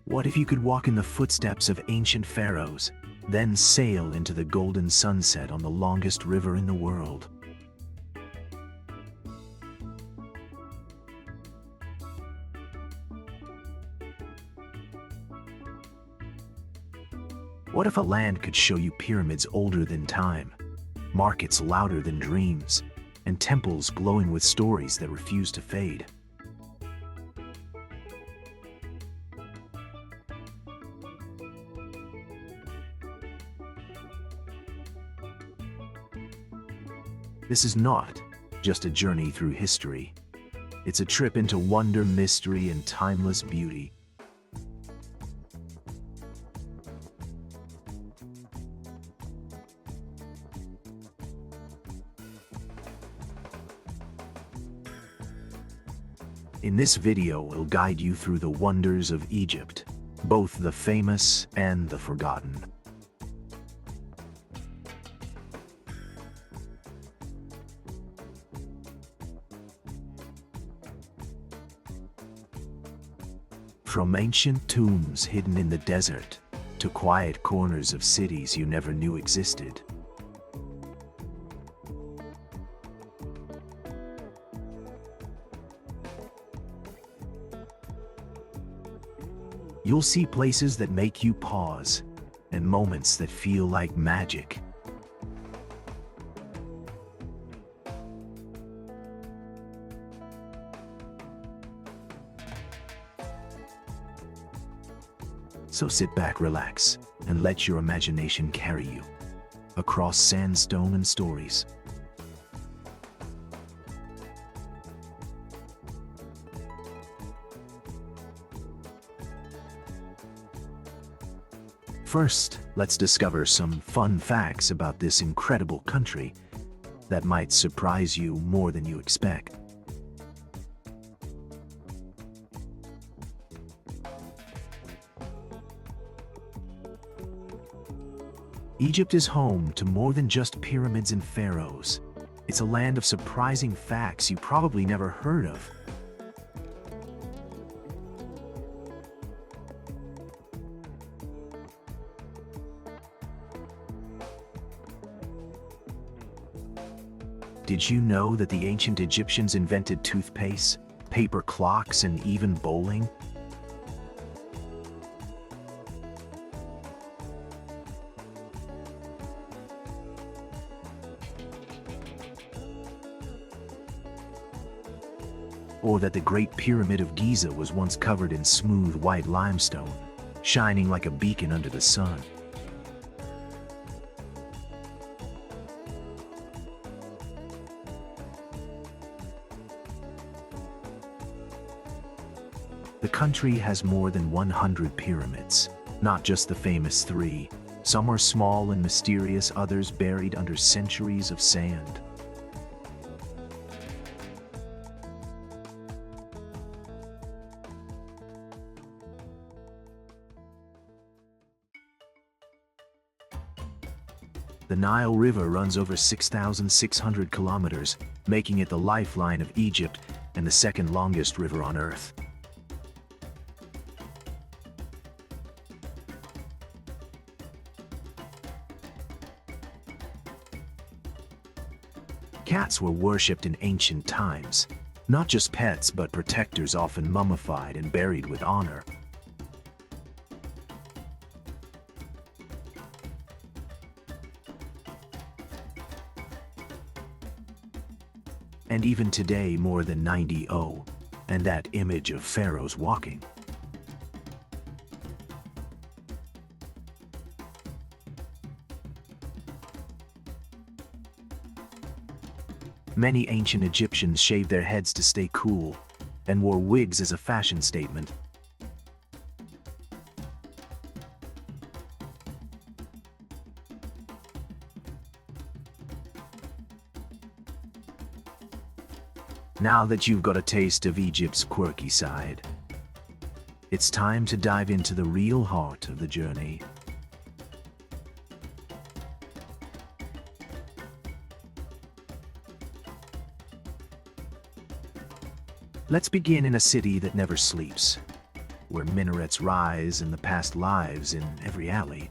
What if you could walk in the footsteps of ancient pharaohs, then sail into the golden sunset on the longest river in the world? What if a land could show you pyramids older than time, markets louder than dreams, and temples glowing with stories that refuse to fade? This is not just a journey through history. It's a trip into wonder, mystery, and timeless beauty. In this video, we'll guide you through the wonders of Egypt, both the famous and the forgotten. From ancient tombs hidden in the desert to quiet corners of cities you never knew existed. You'll see places that make you pause and moments that feel like magic. So sit back, relax, and let your imagination carry you across sandstone and stories. First, let's discover some fun facts about this incredible country that might surprise you more than you expect. Egypt is home to more than just pyramids and pharaohs. It's a land of surprising facts you probably never heard of. Did you know that the ancient Egyptians invented toothpaste, paper clocks, and even bowling? Or that the Great Pyramid of Giza was once covered in smooth white limestone, shining like a beacon under the sun. The country has more than 100 pyramids, not just the famous 3. Some are small and mysterious, others buried under centuries of sand. The Nile River runs over 6,600 kilometers, making it the lifeline of Egypt and the second longest river on Earth. Cats were worshipped in ancient times, not just pets but protectors, often mummified and buried with honor. And even today, more than 90 owe, and that image of pharaohs walking. Many ancient Egyptians shaved their heads to stay cool and wore wigs as a fashion statement. Now that you've got a taste of Egypt's quirky side, it's time to dive into the real heart of the journey. Let's begin in a city that never sleeps, where minarets rise and the past lives in every alley.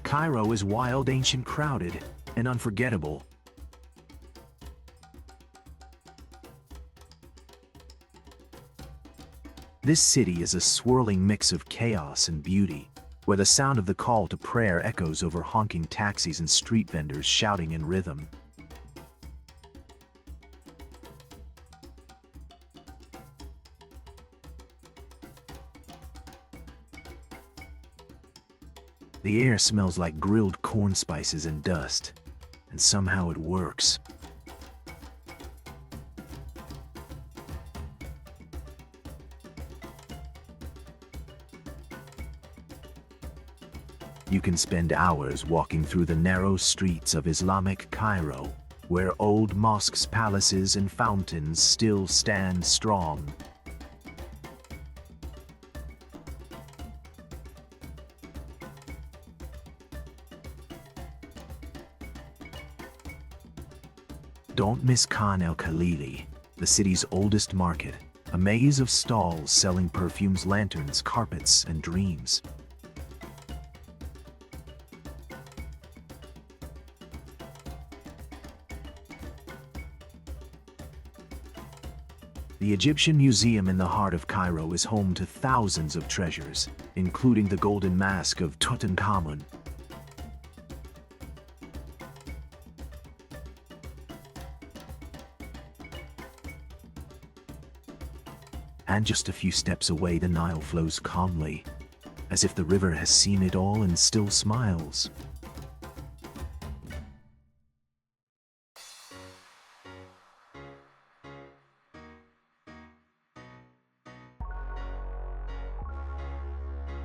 Cairo is wild, ancient, crowded, and unforgettable. This city is a swirling mix of chaos and beauty, where the sound of the call to prayer echoes over honking taxis and street vendors shouting in rhythm. The air smells like grilled corn spices and dust, and somehow it works. You can spend hours walking through the narrow streets of Islamic Cairo, where old mosques, palaces, and fountains still stand strong. Don't miss Khan el-Khalili, the city's oldest market, a maze of stalls selling perfumes, lanterns, carpets, and dreams. The Egyptian Museum in the heart of Cairo is home to thousands of treasures, including the golden mask of Tutankhamun. And just a few steps away, the Nile flows calmly, as if the river has seen it all and still smiles.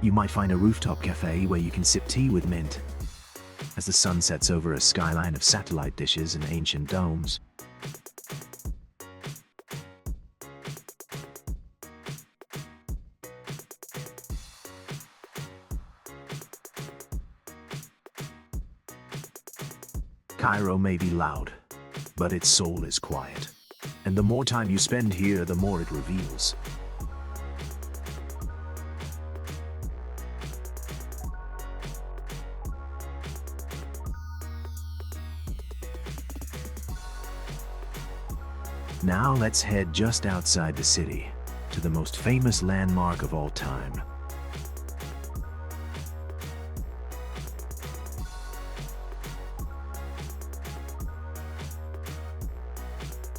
You might find a rooftop cafe where you can sip tea with mint, as the sun sets over a skyline of satellite dishes and ancient domes. Cairo may be loud, but its soul is quiet. And the more time you spend here, the more it reveals. Now let's head just outside the city, to the most famous landmark of all time.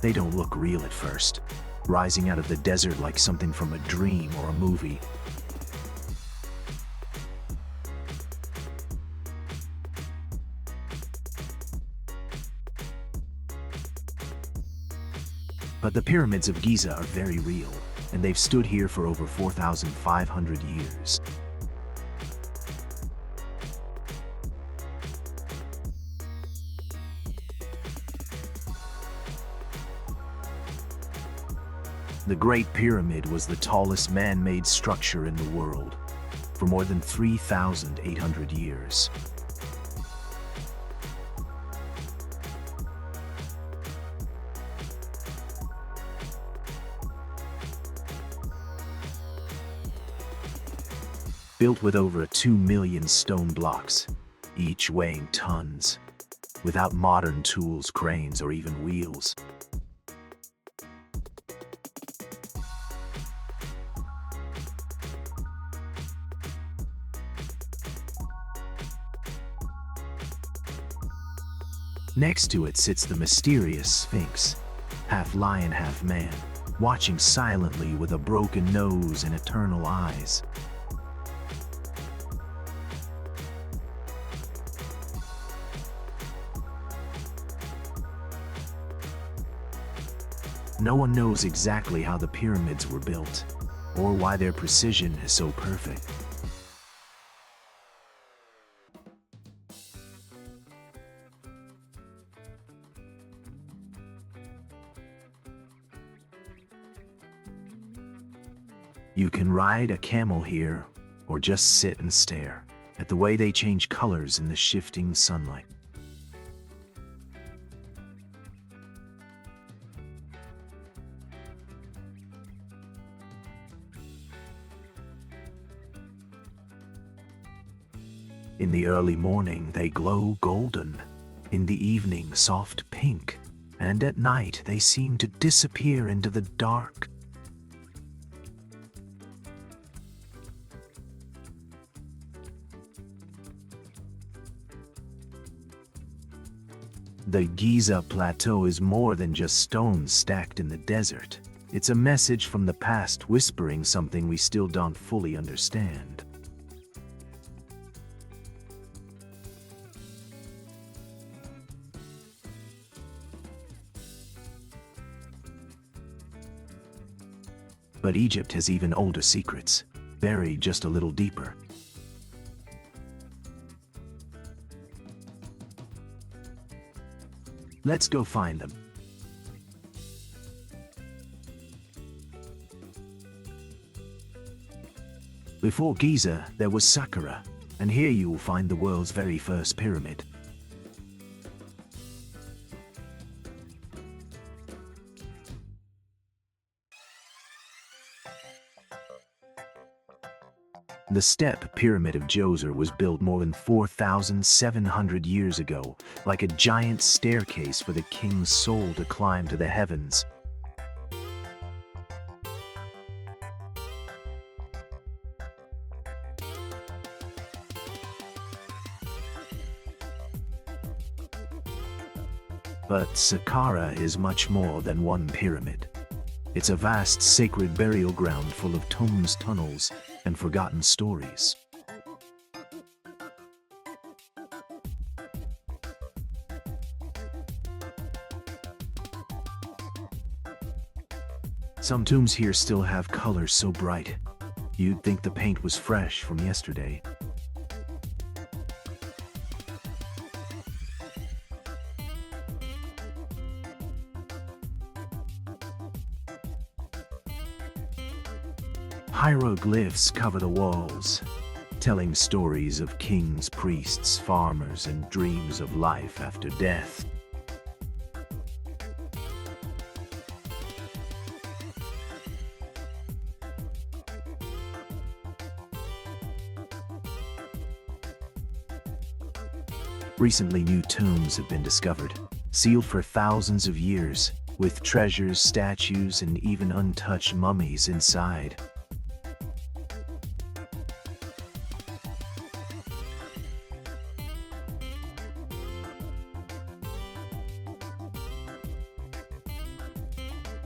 They don't look real at first, rising out of the desert like something from a dream or a movie. But the Pyramids of Giza are very real, and they've stood here for over 4,500 years. The Great Pyramid was the tallest man-made structure in the world for more than 3,800 years. Built with over 2 million stone blocks, each weighing tons, without modern tools, cranes, or even wheels. Next to it sits the mysterious Sphinx, half lion, half man, watching silently with a broken nose and eternal eyes. No one knows exactly how the pyramids were built, or why their precision is so perfect. You can ride a camel here, or just sit and stare, at the way they change colors in the shifting sunlight. In the early morning, they glow golden. In the evening, soft pink. And at night, they seem to disappear into the dark. The Giza Plateau is more than just stones stacked in the desert. It's a message from the past whispering something we still don't fully understand. But Egypt has even older secrets, buried just a little deeper. Let's go find them. Before Giza, there was Saqqara, and here you will find the world's very first pyramid. The Step Pyramid of Djoser was built more than 4,700 years ago, like a giant staircase for the king's soul to climb to the heavens. But Saqqara is much more than one pyramid. It's a vast sacred burial ground full of tombs, tunnels, and forgotten stories. Some tombs here still have colors so bright, you'd think the paint was fresh from yesterday. Hieroglyphs cover the walls, telling stories of kings, priests, farmers, and dreams of life after death. Recently, new tombs have been discovered, sealed for thousands of years, with treasures, statues, and even untouched mummies inside.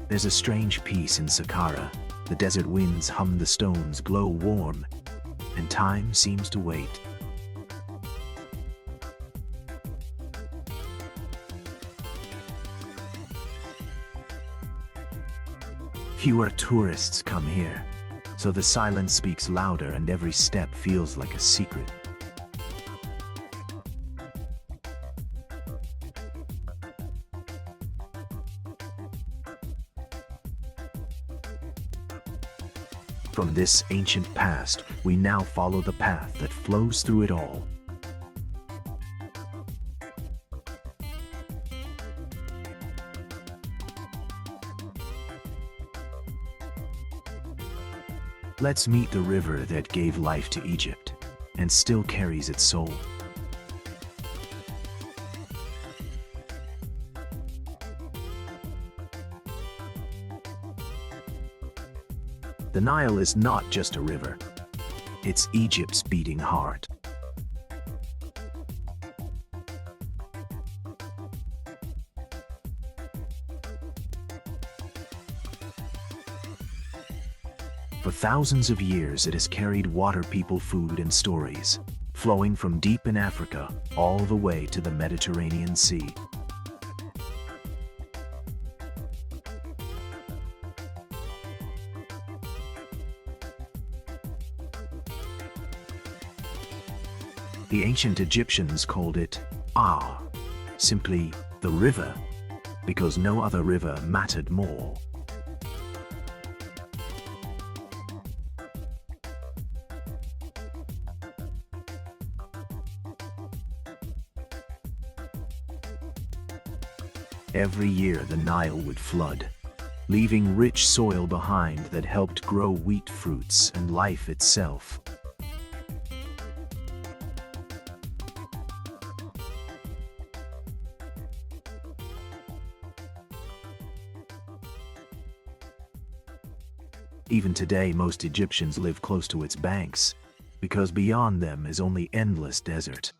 There's a strange peace in Saqqara. The desert winds hum, the stones glow warm, and time seems to wait. Fewer tourists come here, so the silence speaks louder and every step feels like a secret. From this ancient past, we now follow the path that flows through it all. Let's meet the river that gave life to Egypt and still carries its soul. The Nile is not just a river, it's Egypt's beating heart. For thousands of years, it has carried water, people, food, and stories, flowing from deep in Africa all the way to the Mediterranean Sea. The ancient Egyptians called it simply the river, because no other river mattered more. Every year the Nile would flood, leaving rich soil behind that helped grow wheat fruits and life itself. Even today, most Egyptians live close to its banks, because beyond them is only endless desert.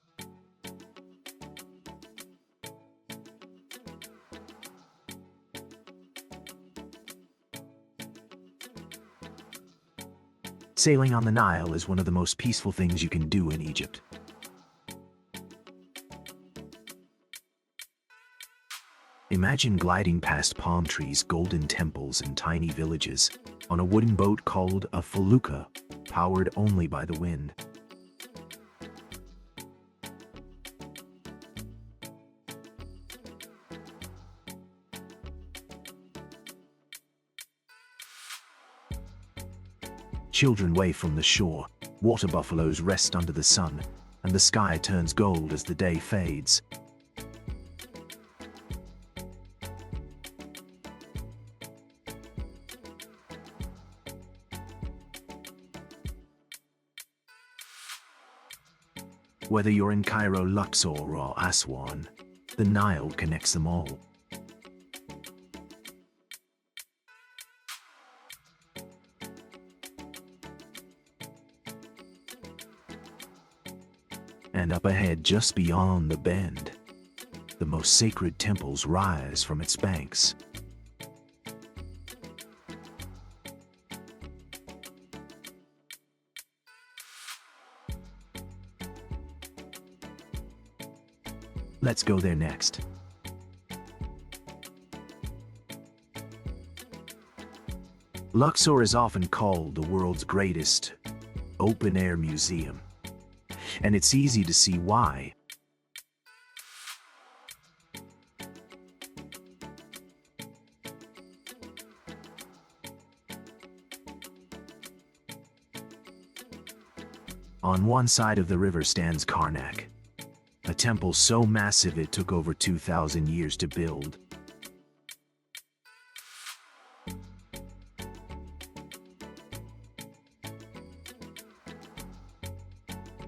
Sailing on the Nile is one of the most peaceful things you can do in Egypt. Imagine gliding past palm trees, golden temples, and tiny villages on a wooden boat called a felucca, powered only by the wind. Children wave from the shore, water buffaloes rest under the sun, and the sky turns gold as the day fades. Whether you're in Cairo, Luxor, or Aswan, the Nile connects them all. And up ahead, just beyond the bend, the most sacred temples rise from its banks. Let's go there next. Luxor is often called the world's greatest open-air museum, and it's easy to see why. On one side of the river stands Karnak, a temple so massive it took over 2,000 years to build.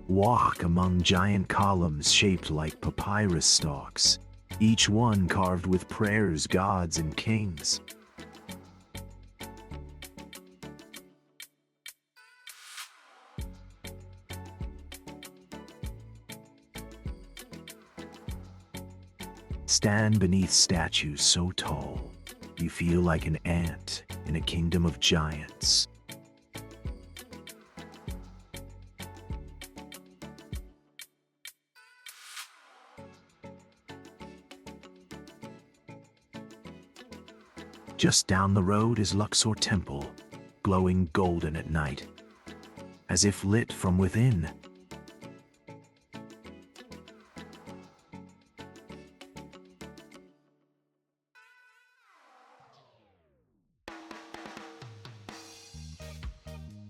Walk among giant columns shaped like papyrus stalks, each one carved with prayers, gods, and kings. Stand beneath statues so tall, you feel like an ant in a kingdom of giants. Just down the road is Luxor Temple, glowing golden at night, as if lit from within.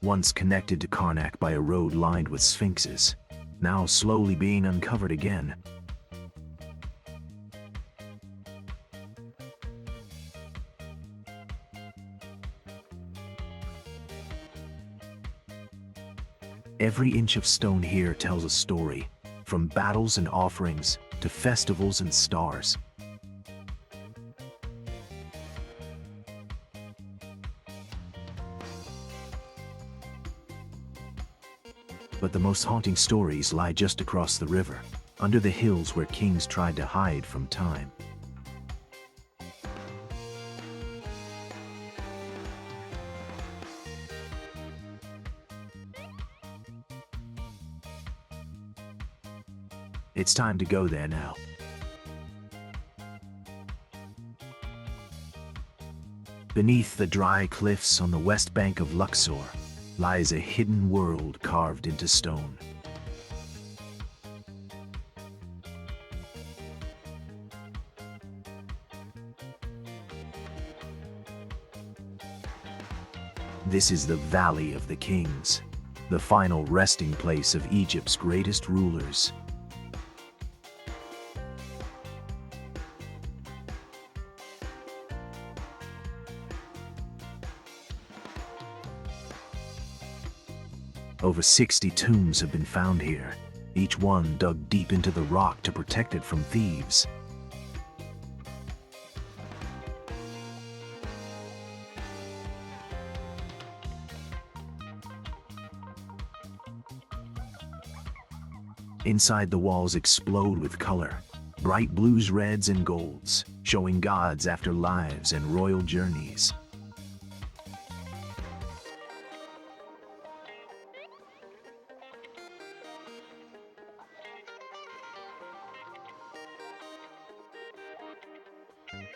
Once connected to Karnak by a road lined with sphinxes, now slowly being uncovered again. Every inch of stone here tells a story, from battles and offerings to festivals and stars. But the most haunting stories lie just across the river, under the hills where kings tried to hide from time. It's time to go there now. Beneath the dry cliffs on the west bank of Luxor lies a hidden world carved into stone. This is the Valley of the Kings, the final resting place of Egypt's greatest rulers. Over 60 tombs have been found here, each one dug deep into the rock to protect it from thieves. Inside, the walls explode with color, bright blues, reds, and golds, showing gods' afterlives and royal journeys.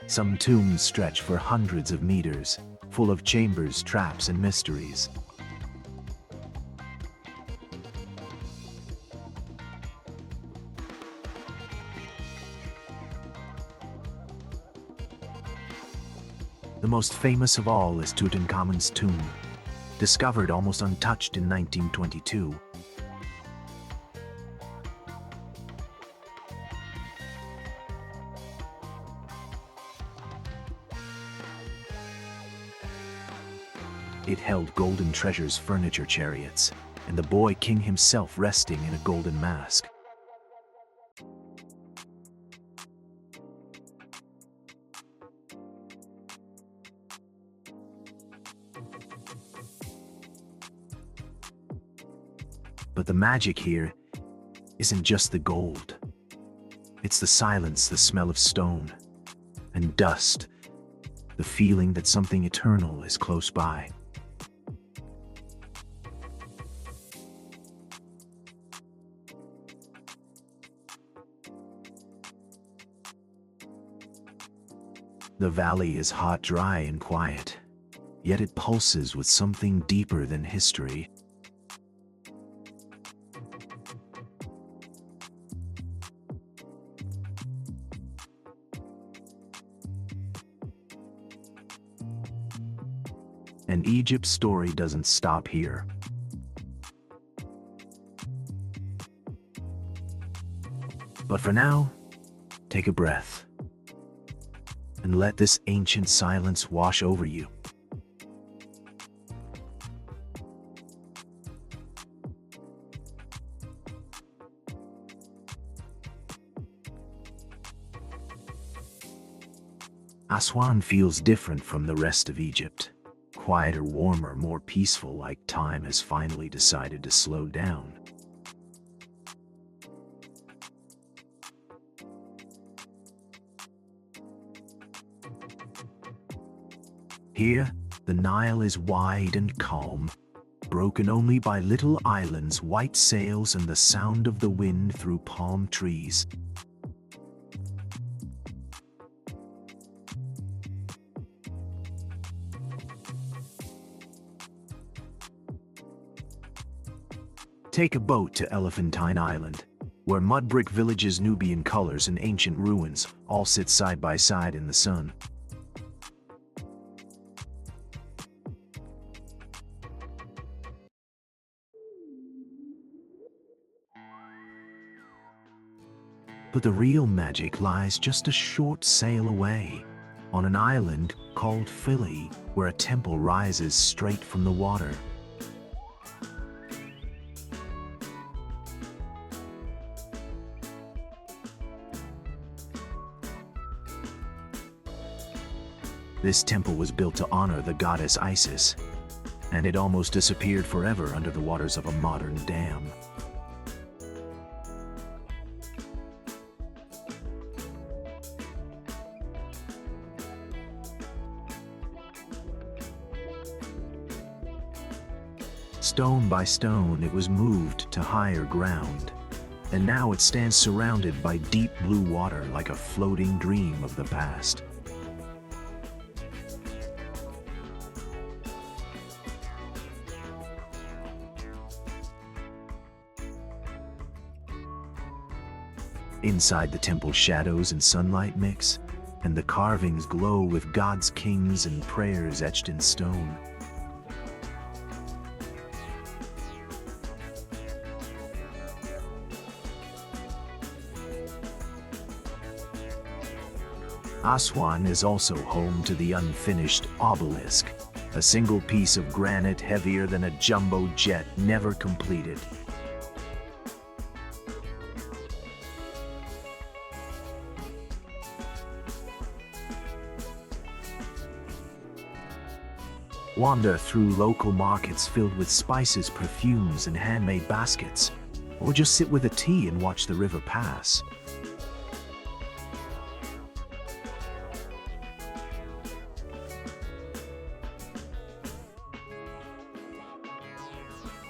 Some tombs stretch for hundreds of meters, full of chambers, traps, and mysteries. The most famous of all is Tutankhamun's tomb, discovered almost untouched in 1922. It held golden treasures, furniture, chariots, and the boy king himself resting in a golden mask. But the magic here isn't just the gold. It's the silence, the smell of stone and dust, the feeling that something eternal is close by. The valley is hot, dry, and quiet, yet it pulses with something deeper than history. And Egypt's story doesn't stop here. But for now, take a breath and let this ancient silence wash over you. Aswan feels different from the rest of Egypt. Quieter, warmer, more peaceful, like time has finally decided to slow down. Here, the Nile is wide and calm, broken only by little islands, white sails, and the sound of the wind through palm trees. Take a boat to Elephantine Island, where mud brick villages, Nubian colors, and ancient ruins all sit side by side in the sun. But the real magic lies just a short sail away, on an island called Philae, where a temple rises straight from the water. This temple was built to honor the goddess Isis, and it almost disappeared forever under the waters of a modern dam. Stone by stone, it was moved to higher ground, and now it stands surrounded by deep blue water like a floating dream of the past. Inside the temple, shadows and sunlight mix, and the carvings glow with gods, kings, and prayers etched in stone. Aswan is also home to the unfinished obelisk, a single piece of granite heavier than a jumbo jet never completed. Wander through local markets filled with spices, perfumes, and handmade baskets, or just sit with a tea and watch the river pass.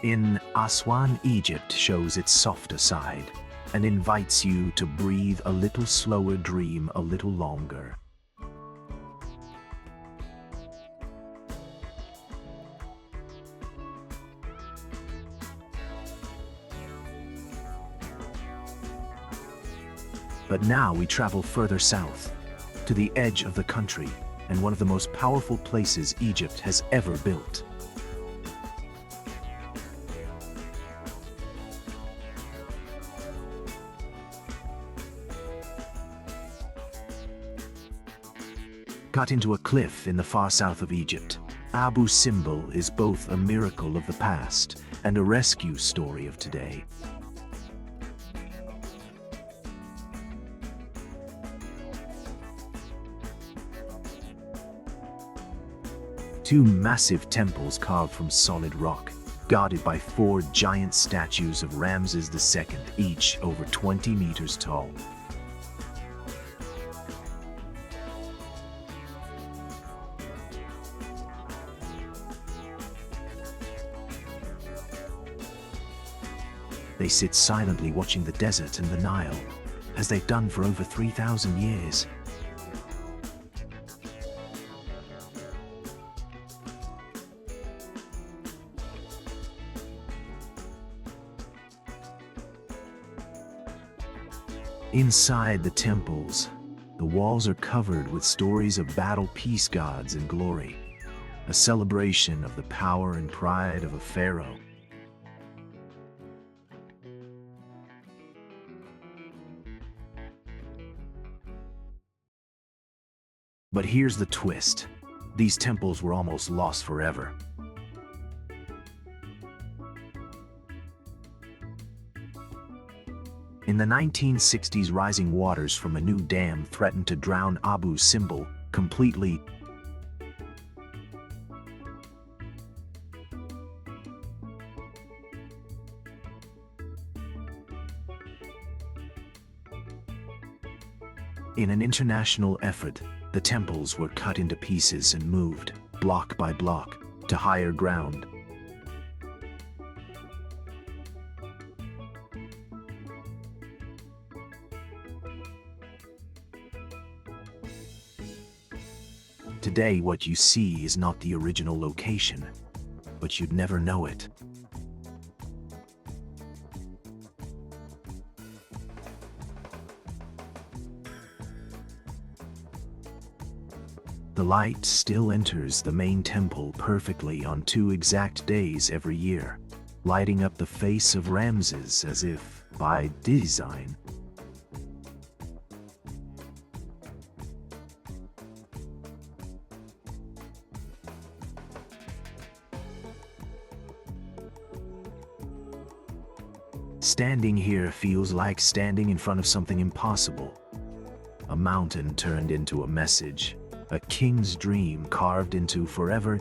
In Aswan, Egypt shows its softer side and invites you to breathe a little slower, dream a little longer. But now we travel further south, to the edge of the country, and one of the most powerful places Egypt has ever built. Cut into a cliff in the far south of Egypt, Abu Simbel is both a miracle of the past and a rescue story of today. Two massive temples carved from solid rock, guarded by four giant statues of Ramses II, each over 20 meters tall. They sit silently watching the desert and the Nile, as they've done for over 3,000 years. Inside the temples, the walls are covered with stories of battle, peace, gods, and glory, a celebration of the power and pride of a pharaoh. But here's the twist. These temples were almost lost forever. In the 1960s, rising waters from a new dam threatened to drown Abu Simbel completely. In an international effort, the temples were cut into pieces and moved, block by block, to higher ground. Today, what you see is not the original location, but you'd never know it. The light still enters the main temple perfectly on 2 exact days every year, lighting up the face of Ramses as if by design. Standing here feels like standing in front of something impossible. A mountain turned into a message, a king's dream carved into forever.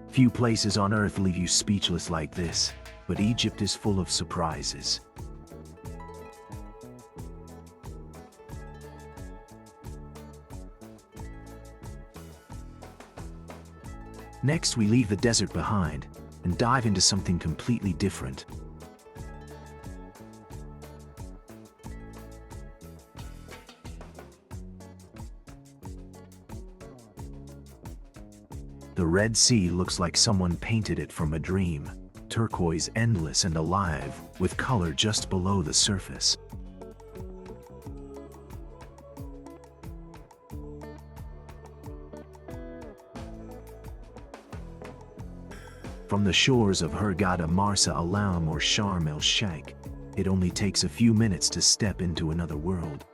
Few places on earth leave you speechless like this, but Egypt is full of surprises. Next, we leave the desert behind and dive into something completely different. The Red Sea looks like someone painted it from a dream, turquoise, endless and alive, with color just below the surface. From the shores of Hurghada, Marsa Alam, or Sharm el-Sheikh, It only takes a few minutes to step into another world.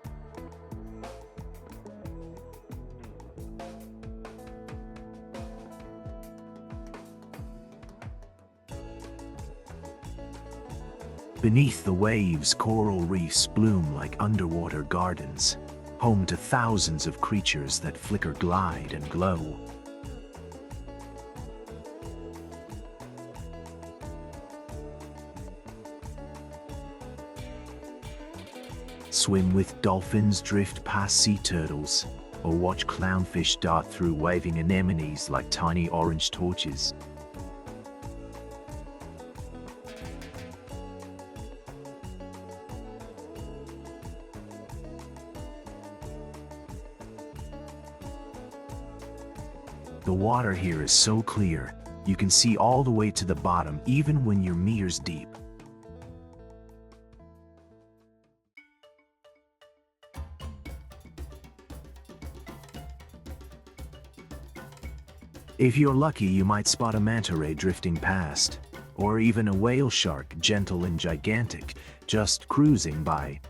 Beneath the waves, coral reefs bloom like underwater gardens, home to thousands of creatures that flicker, glide, and glow. Swim with dolphins, drift past sea turtles, or watch clownfish dart through waving anemones like tiny orange torches. The water here is so clear, you can see all the way to the bottom even when you're meters deep. If you're lucky, you might spot a manta ray drifting past, or even a whale shark, gentle and gigantic, just cruising by.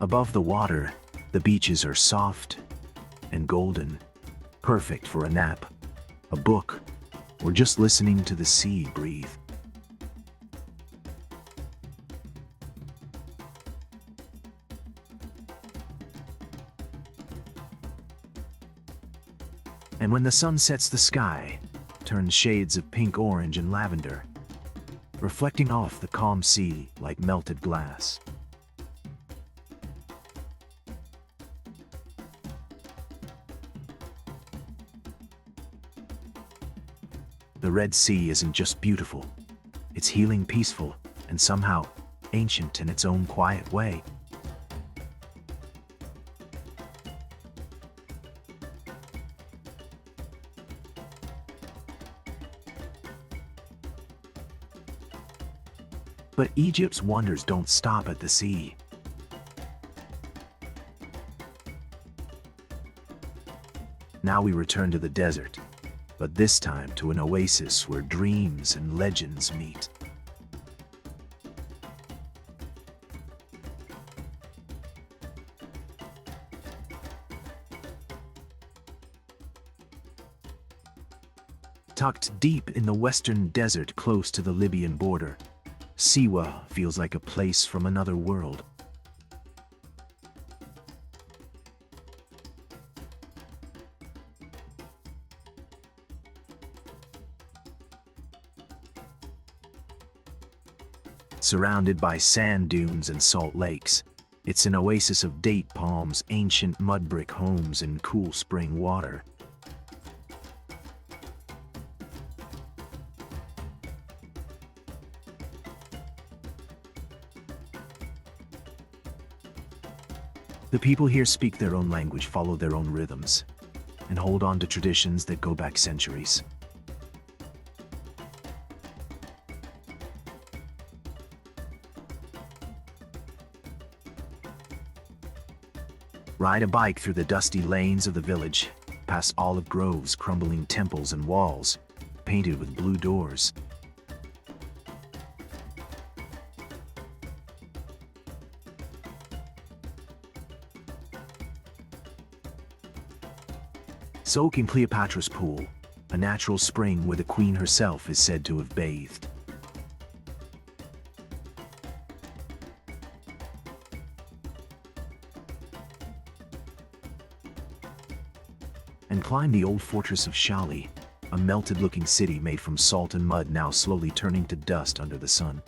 Above the water, the beaches are soft and golden, perfect for a nap, a book, or just listening to the sea breathe. And when the sun sets, the sky turns shades of pink, orange, and lavender, reflecting off the calm sea like melted glass. The Red Sea isn't just beautiful, it's healing, peaceful, and somehow ancient in its own quiet way. But Egypt's wonders don't stop at the sea. Now we return to the desert, but this time to an oasis where dreams and legends meet. Tucked deep in the western desert close to the Libyan border, Siwa feels like a place from another world. Surrounded by sand dunes and salt lakes, it's an oasis of date palms, ancient mud brick homes, and cool spring water. The people here speak their own language, follow their own rhythms, and hold on to traditions that go back centuries. Ride a bike through the dusty lanes of the village, past olive groves, crumbling temples, and walls painted with blue doors. Soak in Cleopatra's Pool, a natural spring where the queen herself is said to have bathed. And climb the old fortress of Shali, a melted-looking city made from salt and mud now slowly turning to dust under the sun.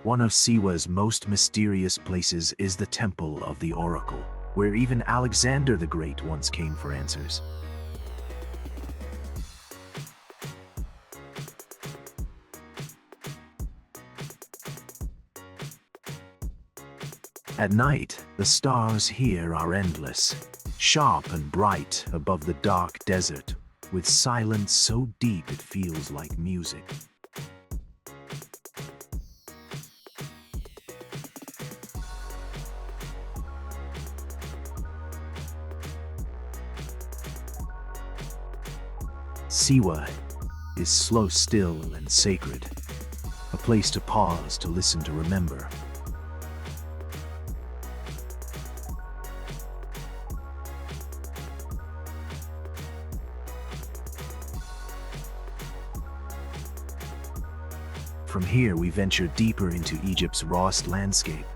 One of Siwa's most mysterious places is the Temple of the Oracle, where even Alexander the Great once came for answers. At night, the stars here are endless, sharp and bright above the dark desert, with silence so deep it feels like music. Siwa is slow, still, and sacred, a place to pause, to listen, to remember. From here we venture deeper into Egypt's rawest landscape,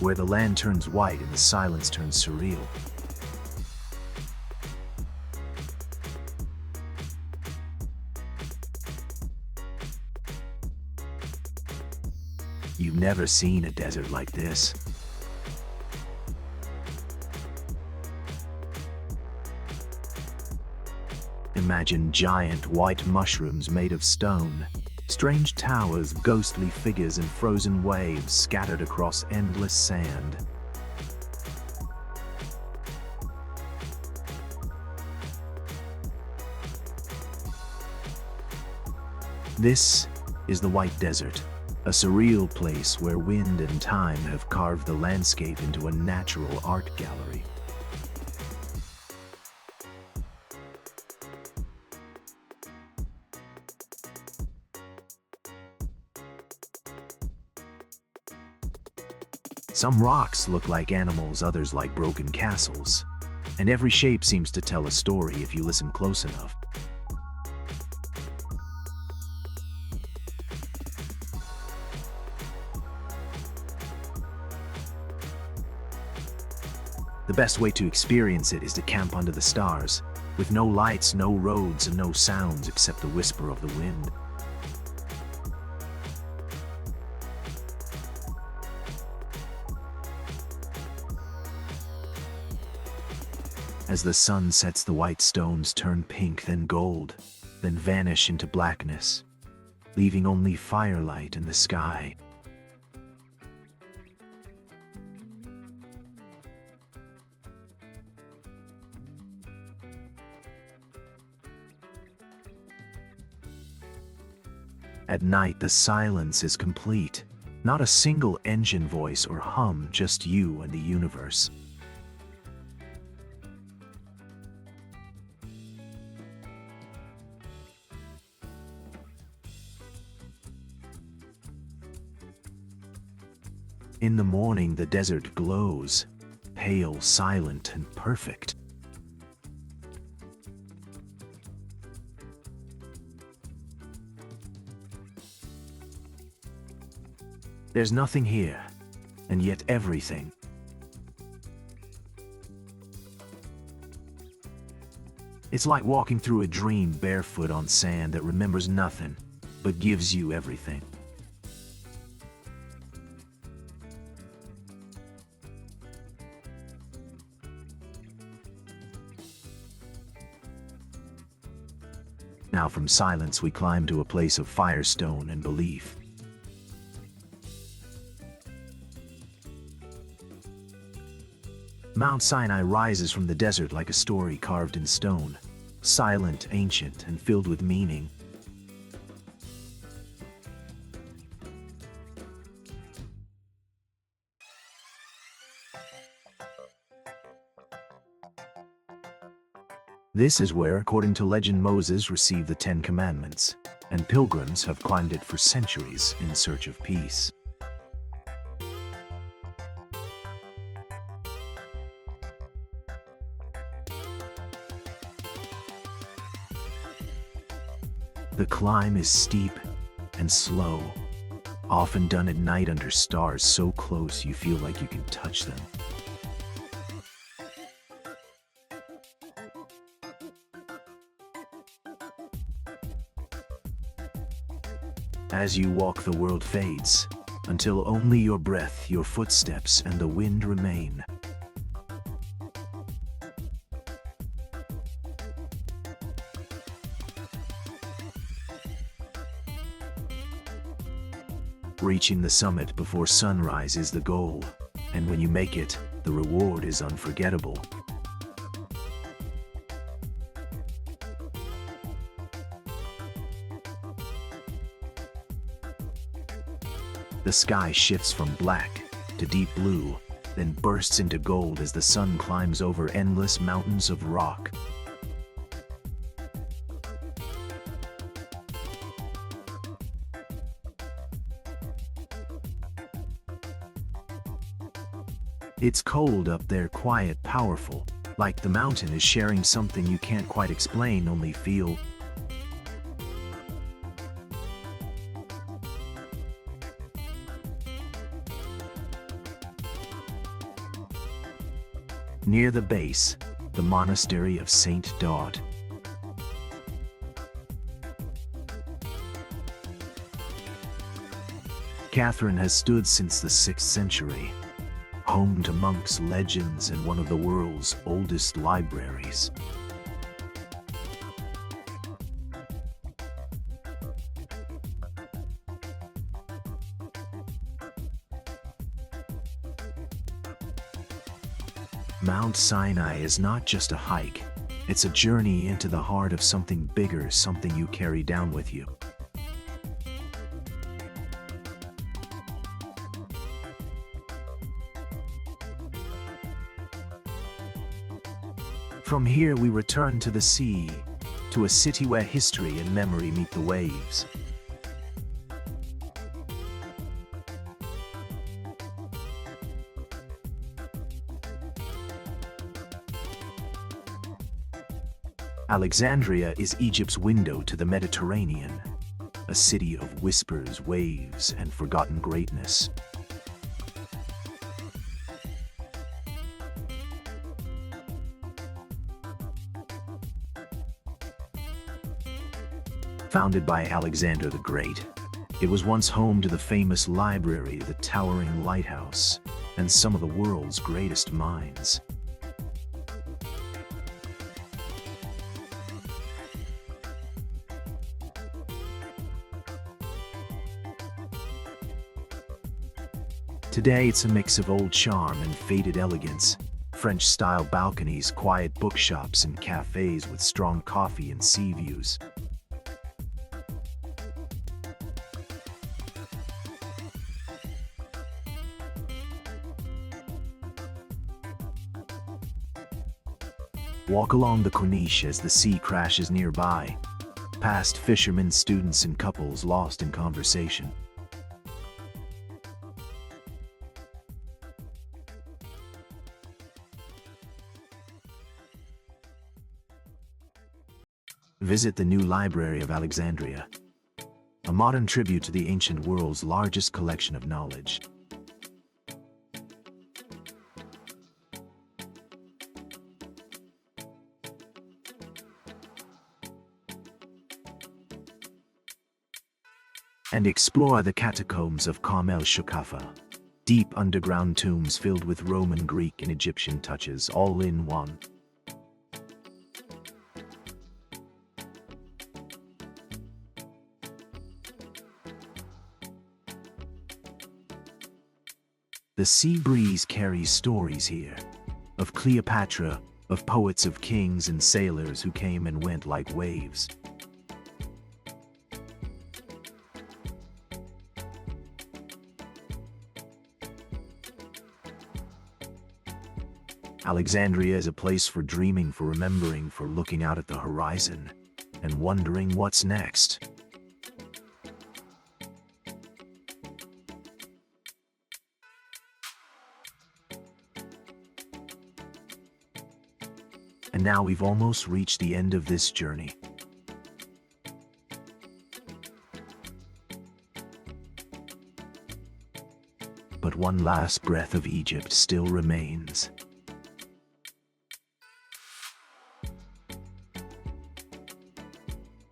where the land turns white and the silence turns surreal. You've never seen a desert like this. Imagine giant white mushrooms made of stone, strange towers, ghostly figures, and frozen waves scattered across endless sand. This is the White Desert, a surreal place where wind and time have carved the landscape into a natural art gallery. Some rocks look like animals, others like broken castles, and every shape seems to tell a story if you listen close enough. The best way to experience it is to camp under the stars, with no lights, no roads, and no sounds except the whisper of the wind. As the sun sets, the white stones turn pink, then gold, then vanish into blackness, leaving only firelight in the sky. At night, the silence is complete. Not a single engine voice or hum, just you and the universe. In the morning, the desert glows, pale, silent, and perfect. There's nothing here, and yet everything. It's like walking through a dream barefoot on sand that remembers nothing, but gives you everything. Now from silence we climb to a place of firestone and belief. Mount Sinai rises from the desert like a story carved in stone, silent, ancient, and filled with meaning. This is where, according to legend, Moses received the Ten Commandments, and pilgrims have climbed it for centuries in search of peace. The climb is steep and slow, often done at night under stars so close you feel like you can touch them. As you walk, the world fades, until only your breath, your footsteps, and the wind remain. Reaching the summit before sunrise is the goal, and when you make it, the reward is unforgettable. The sky shifts from black to deep blue, then bursts into gold as the sun climbs over endless mountains of rock. It's cold up there, quiet, powerful, like the mountain is sharing something you can't quite explain, only feel. Near the base, the monastery of Saint Daud. Catherine has stood since the 6th century, home to monks, legends, and one of the world's oldest libraries. Mount Sinai is not just a hike, it's a journey into the heart of something bigger, something you carry down with you. From here we return to the sea, to a city where history and memory meet the waves. Alexandria is Egypt's window to the Mediterranean, a city of whispers, waves, and forgotten greatness. Founded by Alexander the Great, it was once home to the famous library, the towering lighthouse, and some of the world's greatest minds. Today it's a mix of old charm and faded elegance, French-style balconies, quiet bookshops, and cafes with strong coffee and sea views. Walk along the corniche as the sea crashes nearby, past fishermen, students, and couples lost in conversation. Visit the new Library of Alexandria, a modern tribute to the ancient world's largest collection of knowledge. And explore the catacombs of Qam el-Shukafah, deep underground tombs filled with Roman, Greek, and Egyptian touches, all in one. The sea breeze carries stories here, of Cleopatra, of poets, of kings and sailors who came and went like waves. Alexandria is a place for dreaming, for remembering, for looking out at the horizon and wondering what's next. And now we've almost reached the end of this journey. But one last breath of Egypt still remains.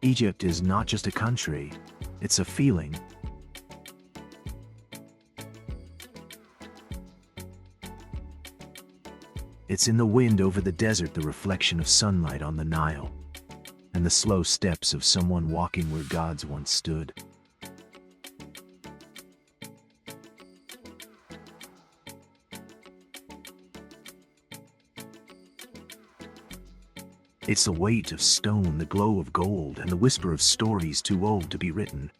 Egypt is not just a country, it's a feeling. It's in the wind over the desert, the reflection of sunlight on the Nile, and the slow steps of someone walking where gods once stood. It's the weight of stone, the glow of gold, and the whisper of stories too old to be written.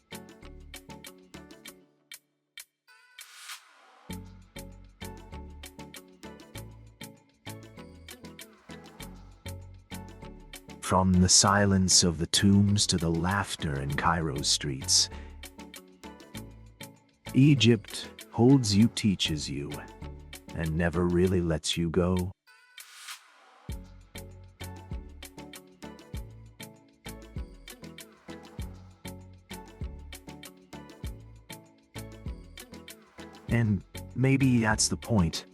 From the silence of the tombs to the laughter in Cairo's streets, Egypt holds you, teaches you, and never really lets you go. And maybe that's the point.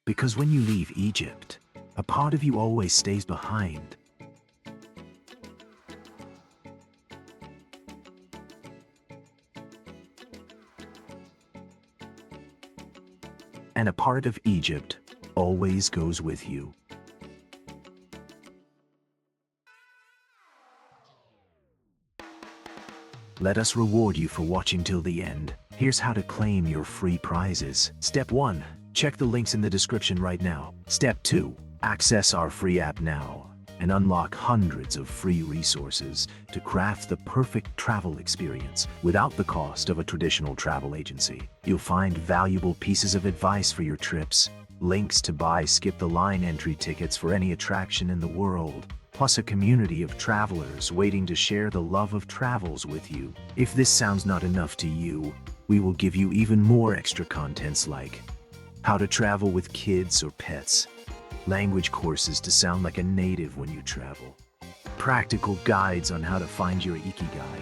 Because when you leave Egypt, a part of you always stays behind. And a part of Egypt always goes with you. Let us reward you for watching till the end. Here's how to claim your free prizes. Step 1. Check the links in the description right now. Step 2. Access our free app now and unlock hundreds of free resources to craft the perfect travel experience without the cost of a traditional travel agency. You'll find valuable pieces of advice for your trips, links to buy skip-the-line entry tickets for any attraction in the world, plus a community of travelers waiting to share the love of travels with you. If this sounds not enough to you, we will give you even more extra contents like how to travel with kids or pets, language courses to sound like a native when you travel, practical guides on how to find your IKIGAI,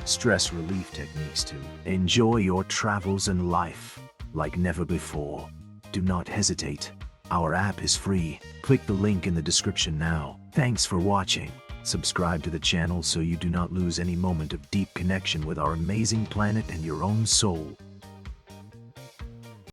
stress relief techniques to enjoy your travels and life like never before. Do not hesitate. Our app is free. Click the link in the description now. Thanks for watching. Subscribe to the channel so you do not lose any moment of deep connection with our amazing planet and your own soul.